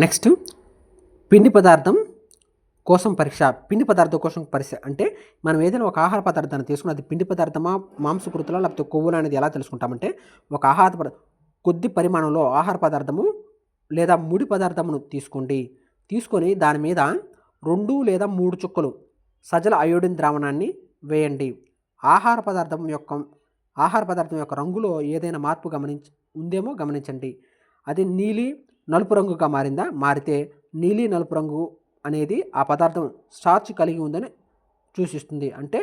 Next పిండి పదార్థం కోసం పరీక్ష. పిండి పదార్థం కోసం పరీక్ష అంటే మనం ఏదైనా ఒక ఆహార పదార్థాన్ని తీసుకుని అది పిండి పదార్థమా, మాంసకృతులా, లేకపోతే కొవ్వులా అనేది ఎలా తెలుసుకుంటామంటే ఒక కొద్ది పరిమాణంలో ఆహార పదార్థము లేదా ముడి పదార్థమును తీసుకొని దాని మీద 2 లేదా 3 చుక్కలు సజల అయోడిన్ ద్రావణాన్ని వేయండి. ఆహార పదార్థం యొక్క రంగులో ఏదైనా మార్పు ఉందేమో గమనించండి. అది నలుపు రంగుగా మారితే నీలి నలుపు రంగు అనేది ఆ పదార్థం స్టార్చ్ కలిగి ఉందని సూచిస్తుంది. అంటే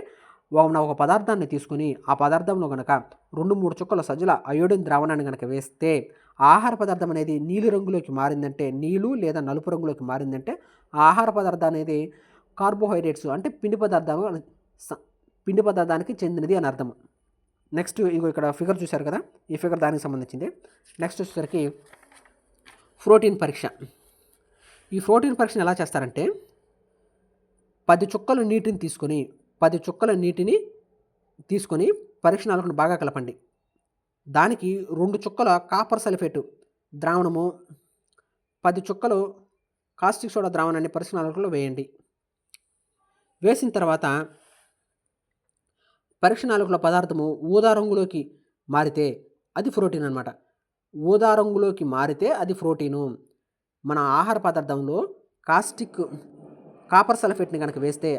ఒక పదార్థాన్ని తీసుకొని ఆ పదార్థంలో కనుక 2-3 చుక్కల సజల అయోడిన్ ద్రావణాన్ని కనుక వేస్తే ఆహార పదార్థం అనేది నీలి రంగులోకి మారిందంటే, నీలు లేదా నలుపు రంగులోకి మారిందంటే ఆ ఆహార పదార్థం అనేది కార్బోహైడ్రేట్స్ అంటే పిండి పదార్థానికి చెందినది అని అర్థం. నెక్స్ట్ ఇక్కడ ఫిగర్ చూశారు కదా, ఈ ఫిగర్ దానికి సంబంధించింది. నెక్స్ట్ వచ్చేసరికి ప్రోటీన్ పరీక్ష. ఈ ప్రోటీన్ పరీక్షను ఎలా చేస్తారంటే 10 చుక్కల నీటిని తీసుకొని పరీక్ష నాలుకను బాగా కలపండి. దానికి 2 చుక్కల కాపర్ సల్ఫేట్ ద్రావణము, 10 చుక్కలు కాస్టిక్ సోడా ద్రావణాన్ని పరీక్ష నాలుకలో వేయండి. వేసిన తర్వాత పరీక్ష నాలుకలో పదార్థము ఊదా రంగులోకి మారితే అది ప్రోటీన్ అనమాట. ఊదా రంగులోకి మారితే అది ప్రోటీను. మన ఆహార పదార్థంలో కాపర్ సల్ఫేట్ని కనుక వేస్తే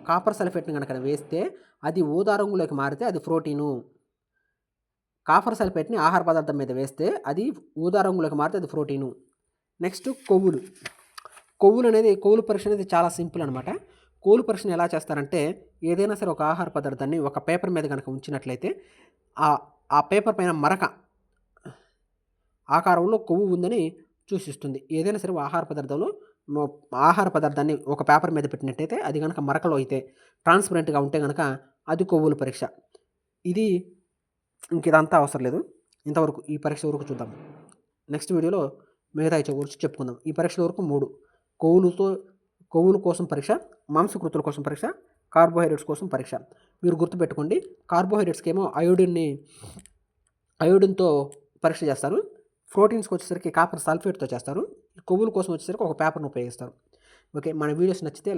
కాపర్ సల్ఫేట్ని కనుక వేస్తే అది ఊదా రంగులోకి మారితే అది ప్రోటీను. కాపర్ సల్ఫేట్ని ఆహార పదార్థం మీద వేస్తే అది ఊదా రంగులోకి మారితే అది ప్రోటీను. నెక్స్ట్ కొవ్వులు పరీక్ష అనేది చాలా సింపుల్ అనమాట. కొవ్వుల పరీక్షను ఎలా చేస్తారంటే ఏదైనా సరే ఒక ఆహార పదార్థాన్ని ఒక పేపర్ మీద కనుక ఉంచినట్లయితే ఆ పేపర్ పైన మరక ఆకారంలో కొవ్వు ఉందని సూచిస్తుంది. ఏదైనా సరే ఆహార పదార్థాన్ని ఒక పేపర్ మీద పెట్టినట్టయితే అది కనుక మరకలో అయితే ట్రాన్స్పరెంట్గా ఉంటే కనుక అది కొవ్వుల పరీక్ష. ఇదంతా అవసరం లేదు. ఇంతవరకు ఈ పరీక్ష వరకు చూద్దాం. నెక్స్ట్ వీడియోలో మిగతా గురించి చెప్పుకుందాం. ఈ పరీక్షల వరకు 3: కొవ్వుల కోసం పరీక్ష, మాంసకృతుల కోసం పరీక్ష, కార్బోహైడ్రేట్స్ కోసం పరీక్ష. మీరు గుర్తుపెట్టుకోండి, కార్బోహైడ్రేట్స్కి ఏమో అయోడిన్తో పరీక్ష చేస్తారు. ప్రోటీన్స్కి వచ్చేసరికి కాపర్ సల్ఫేట్తో చేస్తారు. కొవ్వుల కోసం వచ్చేసరికి ఒక పేపర్ను ఉపయోగిస్తారు. ఓకే, మన వీడియోస్ నచ్చితే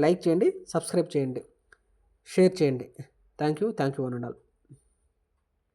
లైక్ చేయండి, సబ్స్క్రైబ్ చేయండి, షేర్ చేయండి. Thank you one and all.